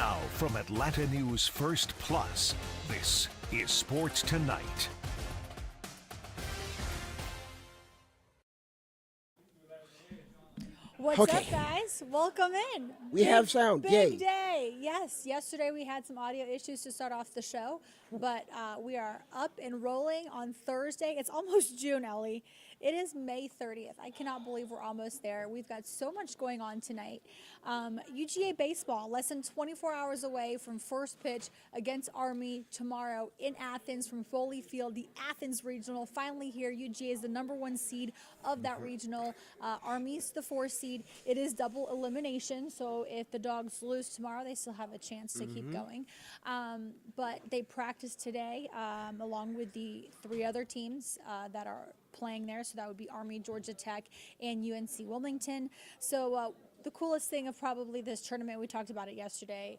Now from Atlanta News First Plus, this is Sports Tonight. What's up, guys? Welcome in. We have sound. Big Yay. day. Yes, yesterday we had some audio issues to start off the show, but we are up and rolling on Thursday. It's almost June, Ellie. It is May 30th. I cannot believe we're almost there. We've got so much going on tonight. UGA baseball, less than 24 hours away from first pitch against Army tomorrow in Athens from Foley Field. The Athens Regional finally here. UGA is the #1 seed of that regional. Army's the 4th seed. It is double elimination, so if the Dogs lose tomorrow, they still have a chance to keep going. But they practiced today along with the 3 other teams that are playing there. So that would be Army, Georgia Tech, and UNC Wilmington. So the coolest thing of probably this tournament, we talked about it yesterday,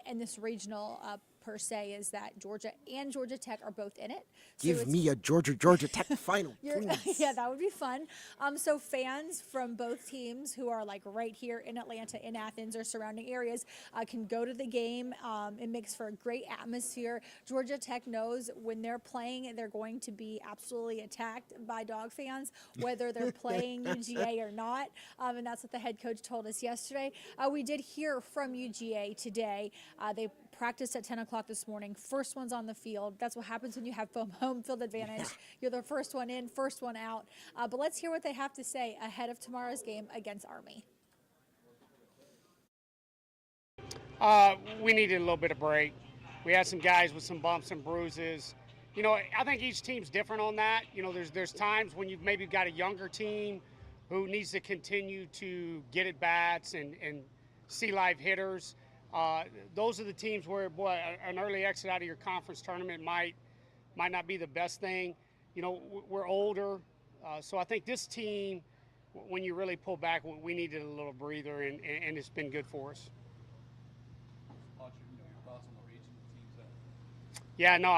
and this regional per se, is that Georgia and Georgia Tech are both in it. So Give me a Georgia Tech final, please. Yeah, that would be fun. So fans from both teams who are like right here in Atlanta, in Athens, or surrounding areas can go to the game. It makes for a great atmosphere. Georgia Tech knows when they're playing, they're going to be absolutely attacked by Dog fans, whether they're playing UGA or not. And that's what the head coach told us yesterday. We did hear from UGA today. They practiced at 10 o'clock this morning. First one's on the field. That's what happens when you have home field advantage. You're the first one in, first one out. But let's hear what they have to say ahead of tomorrow's game against Army. We needed a little bit of break. We had some guys with some bumps and bruises. You know, I think each team's different on that. You know, there's times when you've maybe got a younger team who needs to continue to get at bats and see live hitters. Those are the teams where, boy, an early exit out of your conference tournament might not be the best thing. You know, we're older, so I think this team, when you really pull back, we needed a little breather, and it's been good for us. Your thoughts on the regional teams? Yeah, no,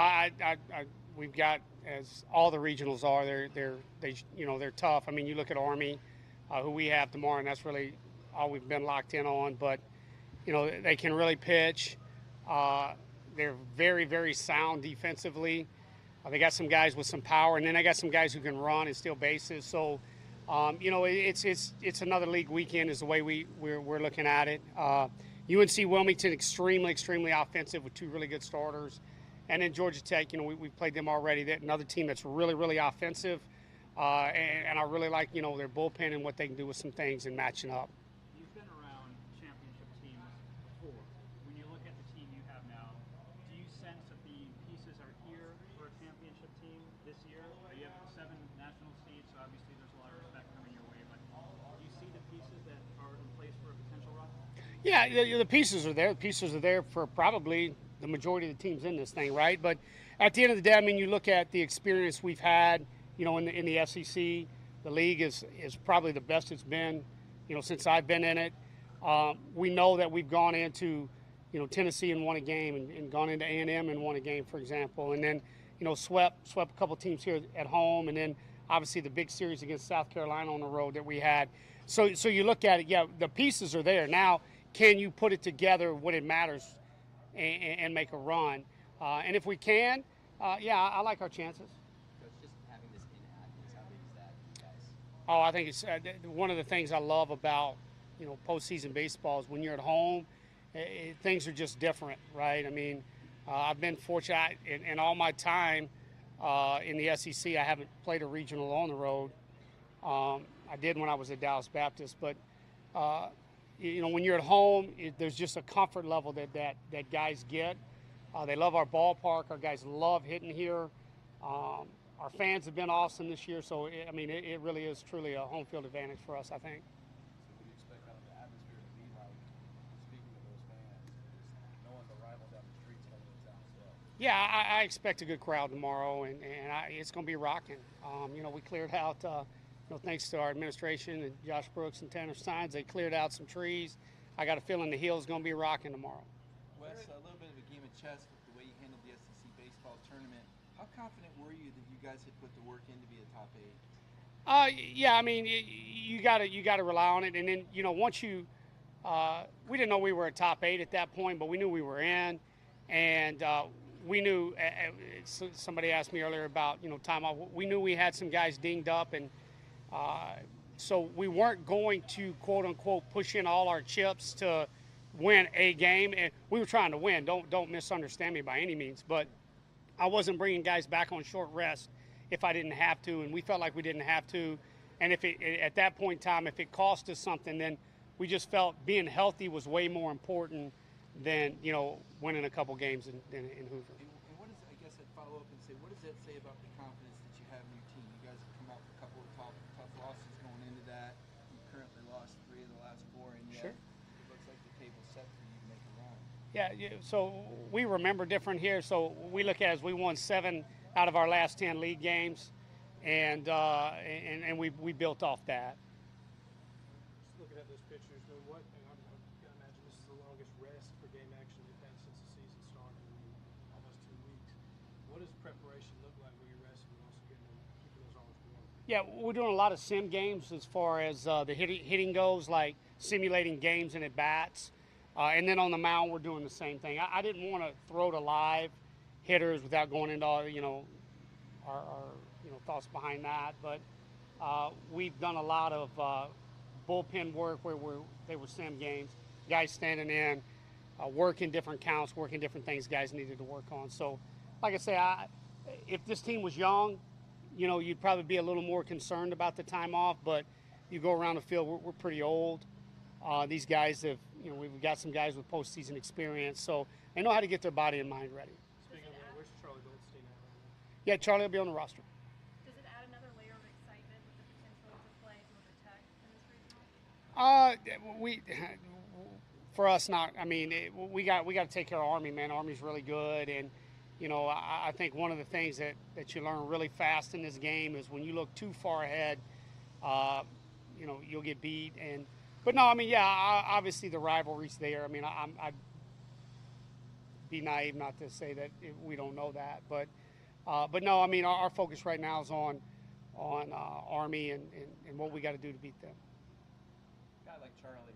we've got, as all the regionals are, they're tough. I mean, you look at Army, who we have tomorrow, and that's really all we've been locked in on, but you know, they can really pitch. They're very, very sound defensively. They got some guys with some power, and then they got some guys who can run and steal bases. So, you know, it's another league weekend is the way we're looking at it. UNC Wilmington, extremely offensive with 2 really good starters. And then Georgia Tech, you know, we've played them already. They're another team that's really offensive. And I really like, you know, their bullpen and what they can do with some things and matching up. Yeah, the pieces are there. The pieces are there for probably the majority of the teams in this thing, right? But at the end of the day, I mean, you look at the experience we've had, you know, in the SEC. The league is probably the best it's been, you know, since I've been in it. We know that we've gone into, you know, Tennessee and won a game, and gone into ANF and won a game, for example, and then, you know, swept a couple teams here at home, and then obviously the big series against South Carolina on the road that we had. So you look at it, yeah, the pieces are there now. Can you put it together when it matters and make a run? And if we can, yeah, I like our chances. Coach, just having this in Athens, how big is that for you guys? Oh, I think it's one of the things I love about, you know, postseason baseball is when you're at home, things are just different, right? I mean, I've been fortunate in all my time in the SEC. I haven't played a regional on the road. I did when I was at Dallas Baptist, but you know, when you're at home, there's just a comfort level that guys get. They love our ballpark. Our guys love hitting here. Our fans have been awesome this year. So, I mean, it really is truly a home field advantage for us, I think. So what do you expect out of the atmosphere to be like, speaking of those fans, just knowing the rival down the street's coming to town as well? Yeah, I expect a good crowd tomorrow, and it's going to be rocking. You know, we cleared out you know, thanks to our administration and Josh Brooks and Tanner Steins, they cleared out some trees. I got a feeling the hill's going to be rocking tomorrow. Wes, a little bit of a game of chess with the way you handled the SEC baseball tournament. How confident were you that you guys had put the work in to be a top 8? Yeah, I mean, you got to rely on it, and then, you know, once you we didn't know we were a top 8 at that point, but we knew we were in, and we knew. Somebody asked me earlier about timeout. We knew we had some guys dinged up, and so we weren't going to quote unquote push in all our chips to win a game, and we were trying to win. Don't misunderstand me by any means, but I wasn't bringing guys back on short rest if I didn't have to, and we felt like we didn't have to. And if at that point in time, if it cost us something, then we just felt being healthy was way more important than winning a couple games in Hoover. And what is, I guess I'd follow up and say, what does that say about the confidence that you have in your team? You guys have come out with a couple of tough losses going into that. You currently lost 3 of the last 4, and yet it looks like the table's set for you to make a run. Yeah, so we remember different here. So we look at it as we won 7 out of our last 10 league games, and we built off that. Just looking at those pictures, I mean, I'm gonna imagine this is the longest rest for game action you've had since the season started. I mean, almost 2 weeks. What does preparation look like where you're resting and also keeping those arms warm? Yeah, we're doing a lot of sim games as far as the hitting goes, like simulating games and at bats. And then on the mound, we're doing the same thing. I didn't want to throw to live hitters without going into all, our thoughts behind that. But we've done a lot of bullpen work where they were sim games, guys standing in, working different counts, working different things guys needed to work on. So, like I say, if this team was young, you'd probably be a little more concerned about the time off. But you go around the field, we're pretty old. These guys have, we've got some guys with postseason experience, so they know how to get their body and mind ready. Speaking of that, where's Charlie Goldstein at right now? Yeah, Charlie will be on the roster. Does it add another layer of excitement with the potential to play Georgia Tech in this regional? For us, not. I mean, we got to take care of Army, man. Army's really good, and I think one of the things that you learn really fast in this game is when you look too far ahead, you'll get beat. But no, I mean, yeah, obviously the rivalry's there. I mean, I'd be naive not to say that we don't know that. But no, I mean, our focus right now is on Army and what we got to do to beat them. A guy like Charlie,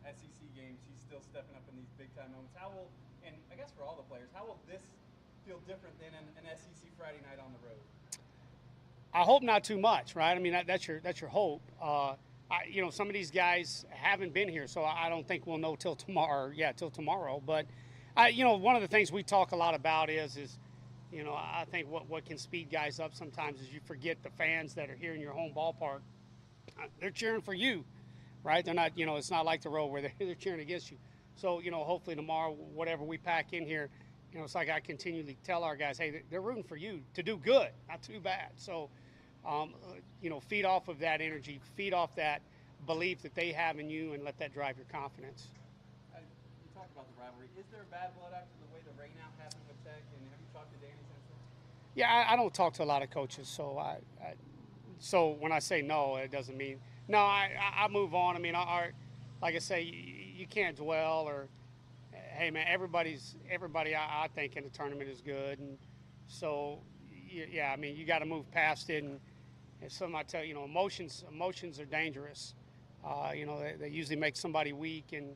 SEC games, he's still stepping up in these big-time moments. How will, and I guess for all the players, how will this feel different than an SEC Friday night on the road? I hope not too much, right? I mean, that's your hope. Some of these guys haven't been here, so I don't think we'll know till tomorrow. Yeah, till tomorrow. But, one of the things we talk a lot about is I think what can speed guys up sometimes is you forget the fans that are here in your home ballpark. They're cheering for you, right? They're not, it's not like the road where they're cheering against you. So, hopefully tomorrow, whatever we pack in here, it's like I continually tell our guys, hey, they're rooting for you to do good, not too bad. So, feed off of that energy, feed off that belief that they have in you, and let that drive your confidence. You talked about the rivalry. Is there bad blood after the way the rainout happened with Tech? And have you talked to Danny since then? Yeah, I don't talk to a lot of coaches, so so when I say no, it doesn't mean no. I move on. I mean, like I say, you can't dwell or, hey man, everybody I think in the tournament is good, and so yeah, I mean, you got to move past it. And somebody tell emotions are dangerous. They usually make somebody weak and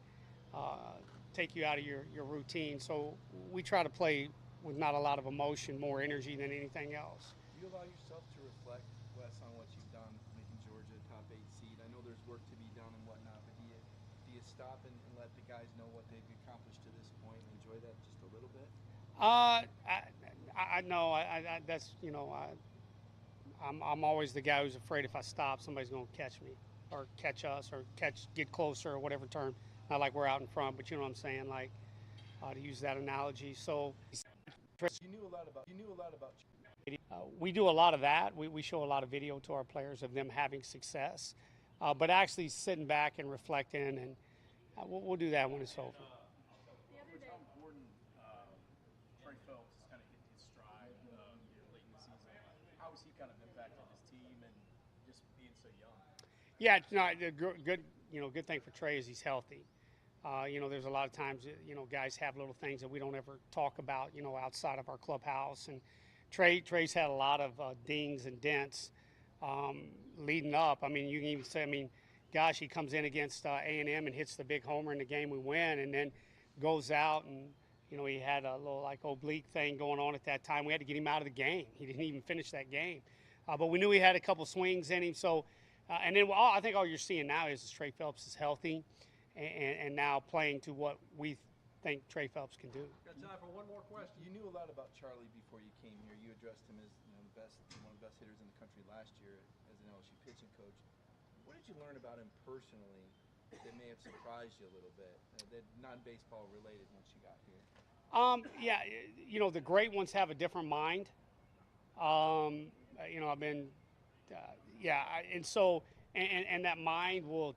take you out of your routine. So we try to play with not a lot of emotion, more energy than anything else. Do you allow yourself to reflect, Wes, on what you've done, making Georgia a top 8 seed? I know there's work to be done and whatnot, but do you stop and let the guys know what they've accomplished to this point and enjoy that just a little bit? I know. That's I'm always the guy who's afraid if I stop, somebody's going to catch me or catch us or get closer or whatever term. Not like we're out in front, but you know what I'm saying, like to use that analogy. So You knew a lot about. we do a lot of that. We show a lot of video to our players of them having success, but actually sitting back and reflecting, and we'll do that when it's over. The other day, How important Trey Phelps is kind of hitting his stride late in the season. How has he kind of impacted his team and just being so young? Yeah, no, the good thing for Trey is he's healthy. There's a lot of times, guys have little things that we don't ever talk about, outside of our clubhouse. And Trey's had a lot of dings and dents leading up. I mean, you can even say, gosh, he comes in against A&M and hits the big homer in the game we win, and then goes out and, you know, he had a little like oblique thing going on at that time. We had to get him out of the game. He didn't even finish that game. But we knew he had a couple swings in him. So, and then I think all you're seeing now is Trey Phelps is healthy and now playing to what we think Trey Phelps can do. Got time for one more question. You knew a lot about Charlie before you came here. You addressed him as one of the best hitters in the country last year as an LSU pitching coach. What did you learn about him personally that may have surprised you a little bit, that non-baseball related once you got here? Yeah, you know, the great ones have a different mind. You know, I've been, and so, and that mind will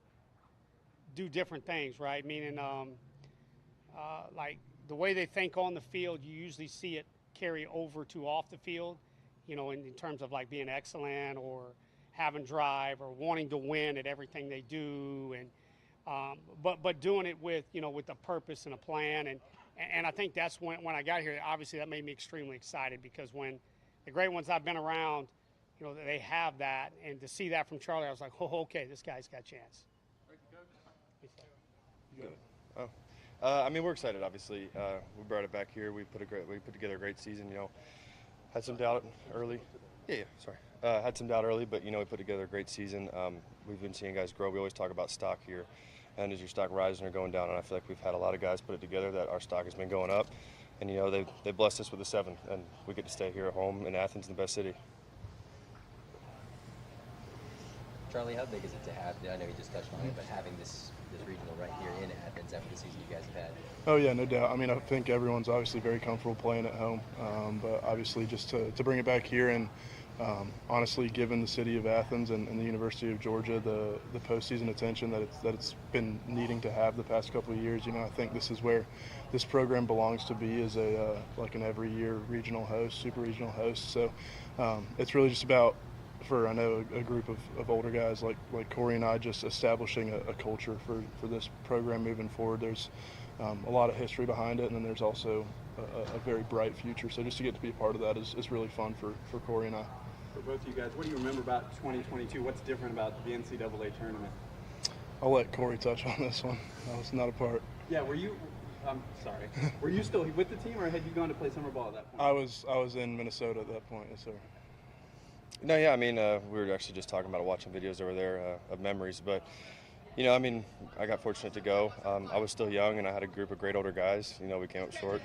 do different things, right? Meaning, like the way they think on the field, you usually see it carry over to off the field, you know, in terms of like being excellent or having drive or wanting to win at everything they do, and but doing it with, you know, with a purpose and a plan, and I think that's when I got here, obviously that made me extremely excited, because when the great ones I've been around, you know, they have that, and to see that from Charlie, I was like, oh, okay, this guy's got a chance. I mean, we're excited. Obviously, we brought it back here. We put together a great season. You know, had some doubt early. Had some doubt early, but you know, we put together a great season. We've been seeing guys grow. We always talk about stock here, and as your stock rises or going down, and I feel like we've had a lot of guys put it together that our stock has been going up, and you know, they blessed us with a 7, and we get to stay here at home in Athens, in the best city. Charlie, how big is it to have, I know you just touched on it, but having this regional right here in Athens after the season you guys have had? Oh yeah, no doubt. I mean, I think everyone's obviously very comfortable playing at home, but obviously just to bring it back here, and honestly, given the city of Athens and the University of Georgia the postseason attention that it's been needing to have the past couple of years, you know, I think this is where this program belongs to be, as a like an every year regional host, super regional host. So it's really just about, for I know a group of older guys like Corey and I, just establishing a culture for this program moving forward. There's a lot of history behind it, and then there's also a very bright future. So just to get to be a part of that is really fun for Corey and I. For both of you guys, what do you remember about 2022? What's different about the NCAA tournament? I'll let Corey touch on this one. I was not a part. Yeah, were you? I'm sorry. Were you still with the team, or had you gone to play summer ball at that point? I was in Minnesota at that point, yes sir. No, yeah, I mean, we were actually just talking about watching videos over there of memories, but you know, I mean, I got fortunate to go. I was still young, and I had a group of great older guys. You know, we came up short,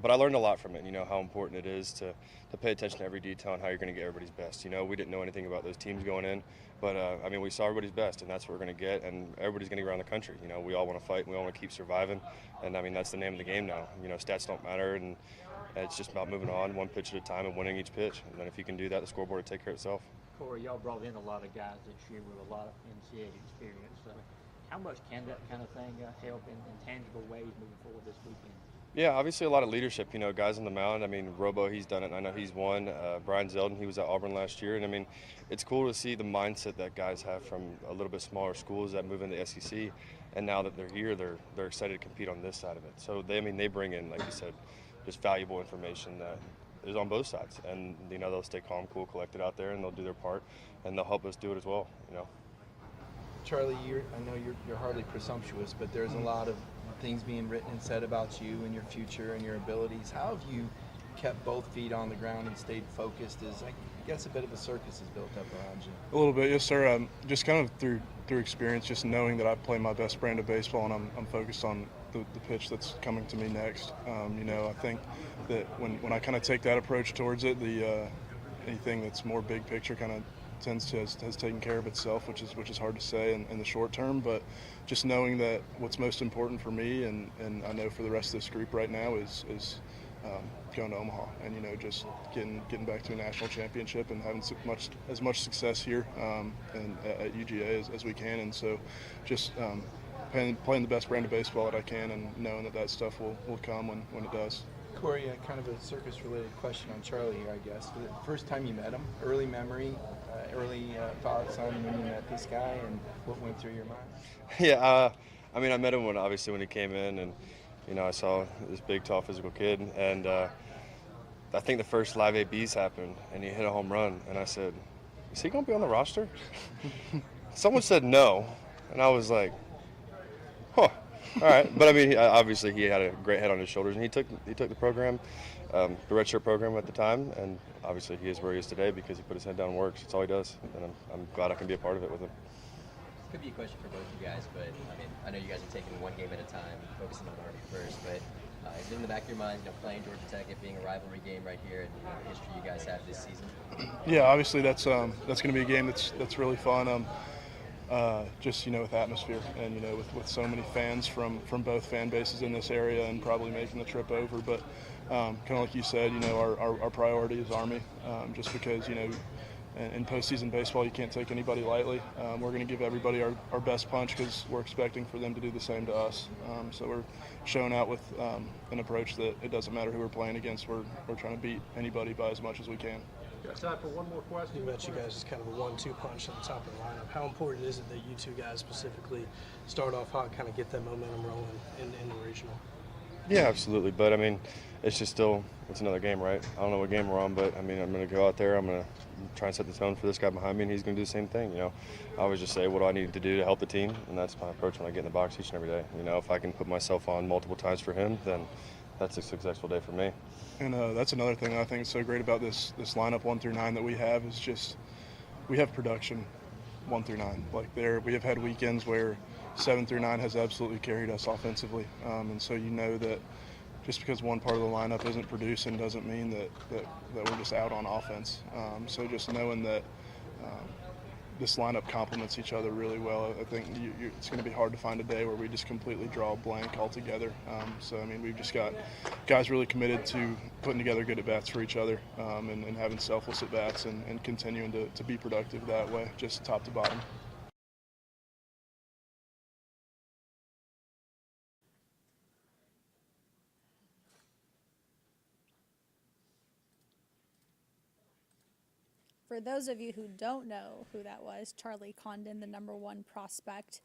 but I learned a lot from it. You know, how important it is to pay attention to every detail and how you're going to get everybody's best. You know, we didn't know anything about those teams going in, but I mean, we saw everybody's best, and that's what we're going to get. And everybody's going to go around the country. You know, we all want to fight, and we all want to keep surviving. And I mean, that's the name of the game now. You know, stats don't matter, and it's just about moving on one pitch at a time and winning each pitch. And then if you can do that, the scoreboard will take care of itself. Corey, y'all brought in a lot of guys this year with a lot of NCAA experience. How much can that kind of thing help in tangible ways moving forward this weekend? Yeah, obviously a lot of leadership. You know, guys on the mound. I mean, Robo, he's done it, and I know he's won. Brian Zeldin, he was at Auburn last year. And, I mean, it's cool to see the mindset that guys have from a little bit smaller schools that move into SEC. And now that they're here, they're excited to compete on this side of it. So, they bring in, like you said, just valuable information that is on both sides. And, you know, they'll stay calm, cool, collected out there, and they'll do their part. And they'll help us do it as well, you know. Charlie, I know you're hardly presumptuous, but there's a lot of things being written and said about you and your future and your abilities. How have you kept both feet on the ground and stayed focused? As I guess a bit of a circus is built up around you. A little bit, yes, sir. Just kind of through experience, just knowing that I play my best brand of baseball, and I'm focused on the pitch that's coming to me next. You know, I think that when I kind of take that approach towards it, anything that's more big picture kind of has taken care of itself, which is hard to say in the short term, but just knowing that what's most important for me and I know for the rest of this group right now is going to Omaha, and you know, just getting back to a national championship and having as much success here and at UGA as we can, and so just playing the best brand of baseball that I can, and knowing that stuff will come when it does. Corey, kind of a circus-related question on Charlie here, I guess. For the first time you met him, early memory, early thoughts on when you met this guy, and what went through your mind? Yeah, I mean, I met him when he came in, and you know, I saw this big, tall, physical kid, and I think the first Live ABs happened, and he hit a home run, and I said, "Is he going to be on the roster?" Someone said no, and I was like, huh. All right, but I mean, obviously he had a great head on his shoulders, and he took the program, the redshirt program at the time, and obviously he is where he is today because he put his head down and works. That's all he does, and I'm glad I can be a part of it with him. Could be a question for both you guys, but I mean, I know you guys are taking one game at a time, focusing on Army first, but is it in the back of your mind, playing Georgia Tech, it being a rivalry game right here, and the history you guys have this season? Yeah, obviously that's going to be a game that's really fun. Just with atmosphere and with so many fans from both fan bases in this area and probably making the trip over. But kind of like you said, our priority is Army, just because in postseason baseball you can't take anybody lightly. We're going to give everybody our best punch because we're expecting for them to do the same to us. So we're showing out with an approach that it doesn't matter who we're playing against. We're trying to beat anybody by as much as we can. Got time for one more question. You mentioned you guys as kind of a 1-2 punch at the top of the lineup. How important is it that you two guys specifically start off hot, kind of get that momentum rolling in the regional? Yeah, absolutely. But I mean, it's another game, right? I don't know what game we're on, but I mean, I'm going to go out there. I'm going to try and set the tone for this guy behind me, and he's going to do the same thing. I always just say, what do I need to do to help the team? And that's my approach when I get in the box each and every day. If I can put myself on multiple times for him, then that's a successful day for me. And that's another thing I think is so great about this lineup 1 through 9 that we have is just we have production 1 through 9. Like we have had weekends where 7 through 9 has absolutely carried us offensively, and so that just because one part of the lineup isn't producing doesn't mean that we're just out on offense. So just knowing that this lineup complements each other really well, I think it's going to be hard to find a day where we just completely draw a blank altogether. So I mean, we've just got guys really committed to putting together good at-bats for each other, and having selfless at-bats and continuing to be productive that way, just top to bottom. For those of you who don't know who that was, Charlie Condon, the #1 prospect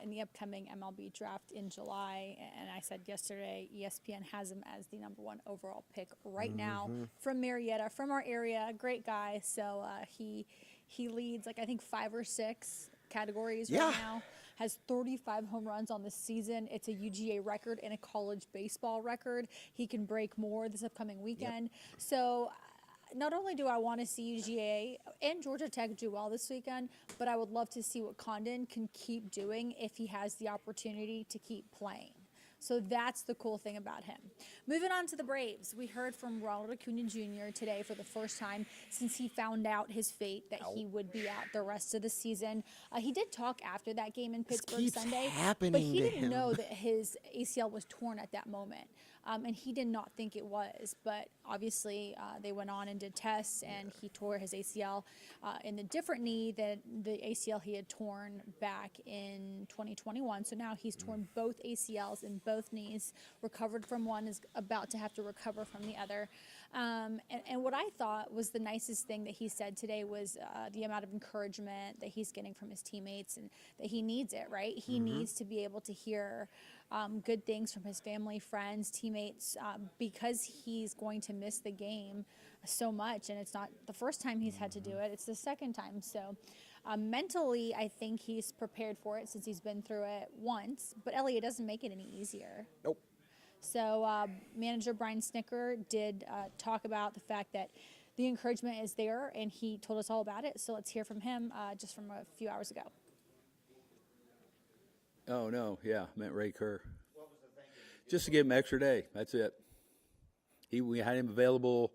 in the upcoming MLB draft in July. And I said yesterday, ESPN has him as the #1 overall pick right now from Marietta, from our area. A great guy. So he leads I think 5 or 6 categories right now. Has 35 home runs on the season. It's a UGA record and a college baseball record. He can break more this upcoming weekend. Yep. So not only do I want to see UGA and Georgia Tech do well this weekend, but I would love to see what Condon can keep doing if he has the opportunity to keep playing. So that's the cool thing about him. Moving on to the Braves, we heard from Ronald Acuna Jr. today for the first time since he found out his fate that he would be out the rest of the season. He did talk after that game in Pittsburgh Sunday, but he didn't know that his ACL was torn at that moment. And he did not think it was, but obviously they went on and did tests, and he tore his ACL in the different knee than the ACL he had torn back in 2021. So now he's torn both ACLs in both knees, recovered from one, is about to have to recover from the other. And what I thought was the nicest thing that he said today was the amount of encouragement that he's getting from his teammates, and that he needs it, right? He needs to be able to hear good things from his family, friends, teammates, because he's going to miss the game so much. And it's not the first time he's had to do it, it's the second time. So mentally, I think he's prepared for it since he's been through it once. But Ellie, it doesn't make it any easier. Nope. So manager Brian Snicker did talk about the fact that the encouragement is there, and he told us all about it. So let's hear from him just from a few hours ago. Oh, no, yeah, meant Ray Kerr. What was the thinking? Just to give him an extra day, that's it. We had him available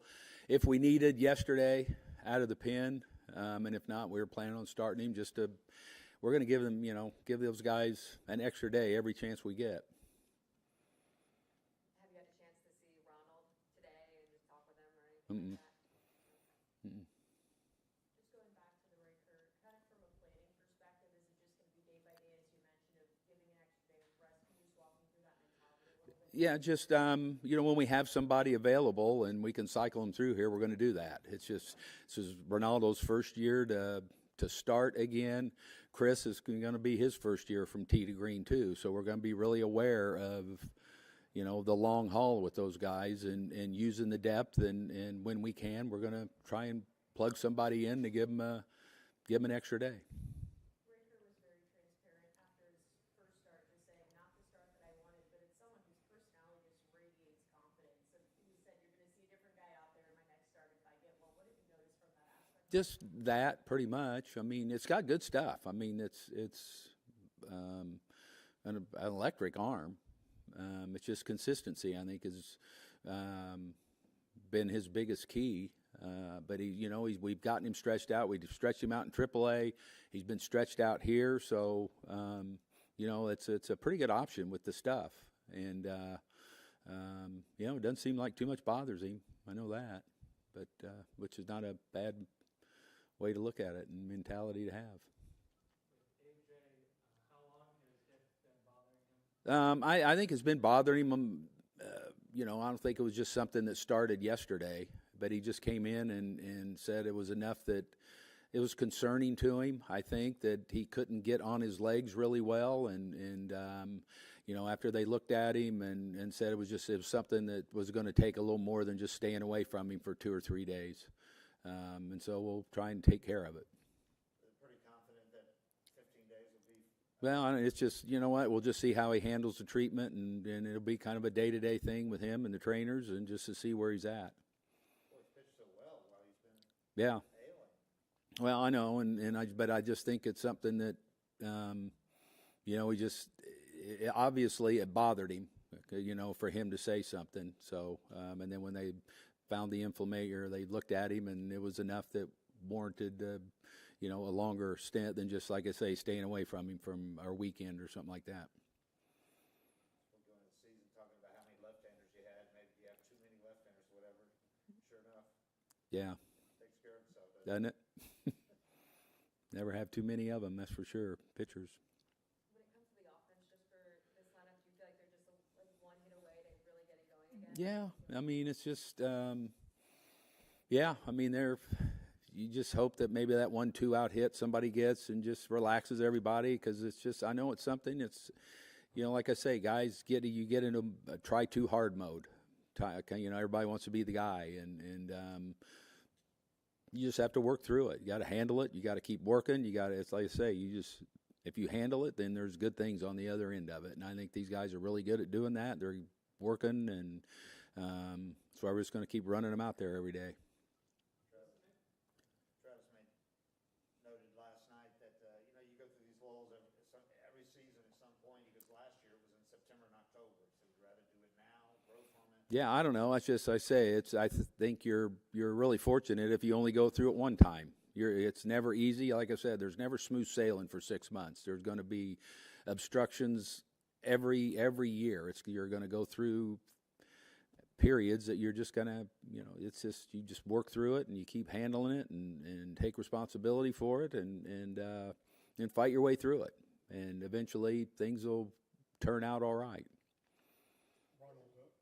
if we needed yesterday out of the pen, and if not, we were planning on starting him we're going to give them, give those guys an extra day every chance we get. Have you had a chance to see Ronald today and just talk with him or anything like that? Just going back to the Raker, kind of from a planning perspective, is it just going to be day by day, as you mentioned, of giving an extra day of rest? Can you just walk me through that mentality a little bit? Yeah, just, when we have somebody available and we can cycle them through here, we're going to do that. It's just, this is Ronaldo's first year to start again. Chris is going to be his first year from tee to green too, so we're going to be really aware of, the long haul with those guys and using the depth, and when we can, we're going to try and plug somebody in to give them an extra day. Rick, Just that, pretty much. I mean, it's got good stuff. I mean, it's an electric arm. It's just consistency, I think, has been his biggest key. But we've gotten him stretched out. We've stretched him out in AAA. He's been stretched out here, so it's a pretty good option with the stuff. And it doesn't seem like too much bothers him. I know that, but which is not a bad way to look at it and mentality to have. I think it's been bothering him. I don't think it was just something that started yesterday, but he just came in and said it was enough that it was concerning to him. I think that he couldn't get on his legs really well, and after they looked at him and said it was something that was going to take a little more than just staying away from him for 2 or 3 days. And so we'll try and take care of it. Pretty confident that 15 days will be. Well, it's just, we'll just see how he handles the treatment, and it'll be kind of a day-to-day thing with him and the trainers, and just to see where he's at. Well, he's pitched so well while he's been Yeah. ailing. Well, I know, but I just think it's something that, obviously it bothered him, for him to say something. So, and then when they found the inflammation, they looked at him, and it was enough that warranted, a longer stint than just, like I say, staying away from him from our weekend or something like that. We're going into the season talking about how many left-handers you had. Maybe you have too many left-handers, whatever. Sure enough. Yeah. Takes care of itself, Doesn't it? Never have too many of them, that's for sure, pitchers. When it comes to the offense, just for this lineup, do you feel like they're just like one hit away to really getting going again? Yeah, I mean, it's just, you just hope that maybe that 1-2 out hit somebody gets and just relaxes everybody, because it's just, I know it's something, it's, like I say, guys, you get into a try too hard mode. Everybody wants to be the guy, and you just have to work through it. You got to handle it. You got to keep working. It's like I say, if you handle it, then there's good things on the other end of it. And I think these guys are really good at doing that. They're working, and so we're just going to keep running them out there every day. Travis noted last night that, you go through these lulls every season at some point. Because last year it was in September and October. So you'd rather do it now, grow from it. Yeah, I don't know. It's just, I say, I think you're really fortunate if you only go through it one time. It's never easy. Like I said, there's never smooth sailing for 6 months. There's going to be obstructions every year. You're going to go through periods that you're just going to, it's just, you just work through it, and you keep handling it, and take responsibility for it, and fight your way through it. And eventually things will turn out all right.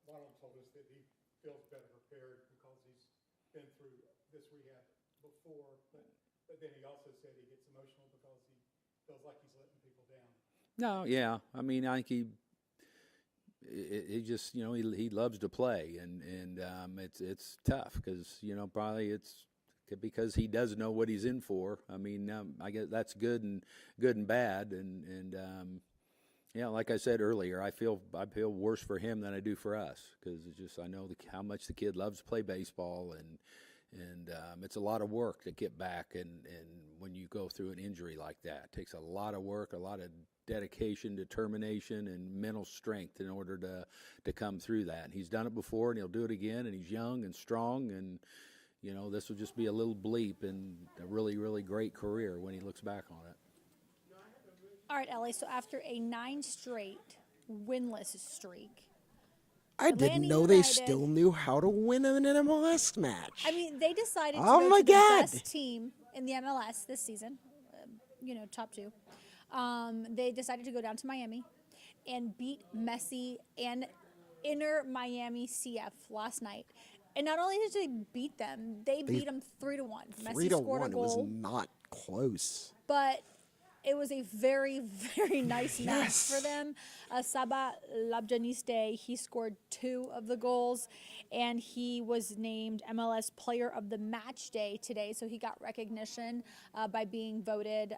Ronald told us that he feels better prepared because he's been through this rehab before, but then he also said he gets emotional because he feels like he's letting people down. No, yeah. I mean, I think he just, he loves to play, and it's tough because, probably it's because he does know what he's in for. I mean, I guess that's good and bad, and like I said earlier, I feel worse for him than I do for us, because it's just, I know how much the kid loves to play baseball, and it's a lot of work to get back, and when you go through an injury like that, it takes a lot of work, a lot of dedication, determination, and mental strength in order to come through that. And he's done it before, and he'll do it again, and he's young and strong, and this will just be a little bleep in a really, really great career when he looks back on it. All right, Ellie, so after a 9 straight winless streak, I didn't Atlanta know they United- still knew how to win an MLS match. I mean, they decided to Oh go my to the God. best team in the MLS this season, top 2. They decided to go down to Miami and beat Messi and Inter Miami CF last night. And not only did they beat them, they beat them 3-1. Messi scored a 3-1. It was goal, not close. but it was a very, very nice match Yes. for them. Saba Labjaniste, he scored 2 of the goals, and he was named MLS Player of the Match Day today. So he got recognition by being voted,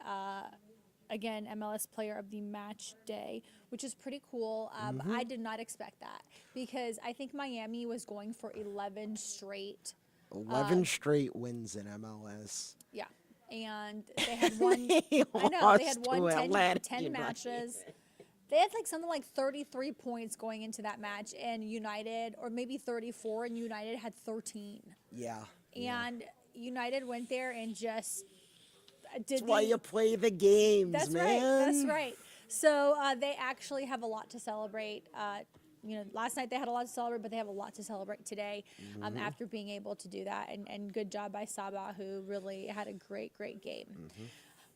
again, MLS Player of the Match Day, which is pretty cool. I did not expect that, because I think Miami was going for 11 straight 11 straight wins in MLS. Yeah. And they had won. They I know they lost had to won 10, Atlanta 10 United. matches. They had like something like 33 points going into that match, and United, or maybe 34, and United had 13. Yeah. And United went there and just did. That's why you play the games, That's man. right. That's right. So they actually have a lot to celebrate. Last night they had a lot to celebrate, but they have a lot to celebrate today after being able to do that. And good job by Sabah, who really had a great, great game.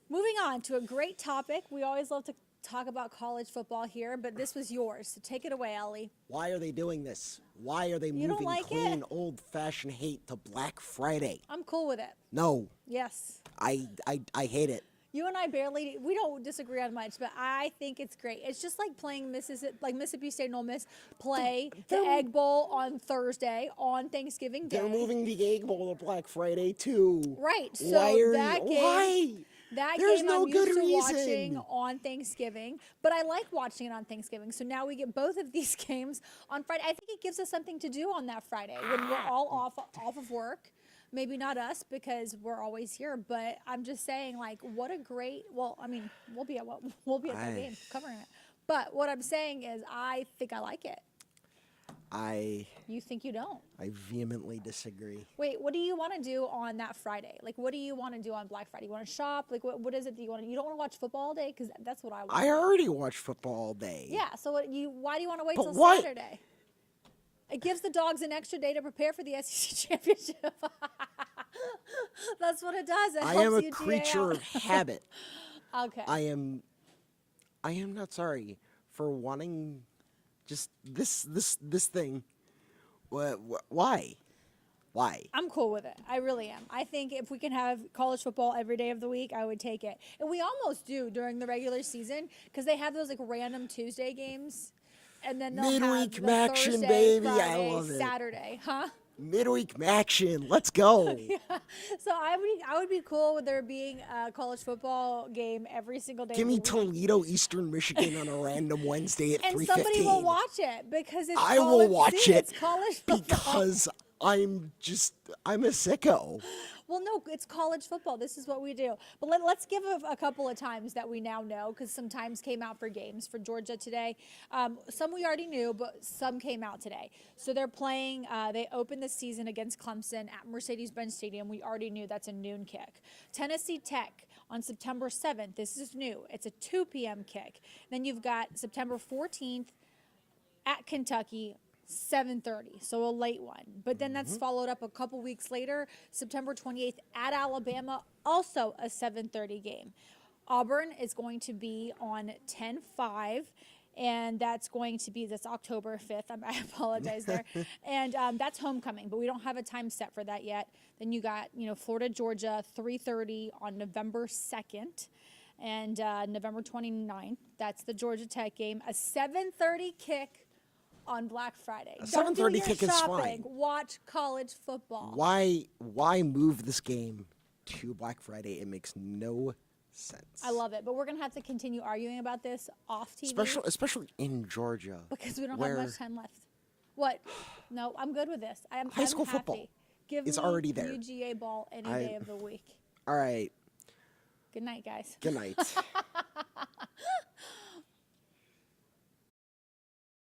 Moving on to a great topic. We always love to talk about college football here, but this was yours. So take it away, Ellie. Why are they doing this? Why are they You don't moving like clean, it? old-fashioned hate to Black Friday? I'm cool with it. No, Yes. I hate it. You and I we don't disagree on much, but I think it's great. It's just like playing Mississippi State and Ole Miss play the Egg Bowl on Thursday on Thanksgiving Day. They're moving the Egg Bowl to Black Friday too. Right. So Why? That There's game no I'm good used to reason. watching on Thanksgiving, but I like watching it on Thanksgiving. So now we get both of these games on Friday. I think it gives us something to do on that Friday when we're all off of work. Maybe not us because we're always here, but I'm just saying, like, what a great. Well, I mean, we'll be at that game covering it. But what I'm saying is, I think I like it. You think you don't? I vehemently disagree. Wait, what do you want to do on that Friday? Like, what do you want to do on Black Friday? You want to shop? Like, what is it that you want to? You don't want to watch football all day because that's what I want. I already watch football all day. Yeah. So why do you want to wait But till why- Saturday? It gives the dogs an extra day to prepare for the SEC championship. That's what it does. It I helps am a you GA creature out. of habit. Okay. I am not sorry for wanting just this thing. Why? Why? I'm cool with it. I really am. I think if we can have college football every day of the week, I would take it. And we almost do during the regular season because they have those like random Tuesday games, and then they'll Midweek have the action, Thursday, baby. I Friday, love it. Saturday, huh? Midweek action. Let's go. So I would be cool with there being a college football game every single day. Give of me the week. Toledo, Eastern Michigan on a random Wednesday at 3:15. And somebody will watch it because it's I college, will watch see, it It's college football. because I'm a sicko. Well, no, it's college football. This is what we do. But let's give a couple of times that we now know because some times came out for games for Georgia today. Some we already knew, but some came out today. So they're playing, they opened the season against Clemson at Mercedes-Benz Stadium. We already knew that's a noon kick. Tennessee Tech on September 7th. This is new. It's a 2 p.m. kick. Then you've got September 14th at Kentucky, 7:30, so a late one. But then that's followed up a couple weeks later, September 28th at Alabama, also a 7:30 game. Auburn is going to be on 10-5, and that's October 5th. I apologize there. And that's homecoming, but we don't have a time set for that yet. Then you got, Florida, Georgia, 3:30 on November 2nd. And November 29th, that's the Georgia Tech game, a 7:30 kick on Black Friday. A Don't do 7:30 your kick is shopping. fine. Watch college football. Why move this game to Black Friday? It makes no sense. I love it, but we're gonna have to continue arguing about this off TV, Especially in Georgia. because we don't where have much time left. What? No, I'm good with this. I'm High school happy. football Give is me already there. UGA ball any I- day of the week. All right. Good night, guys. Good night.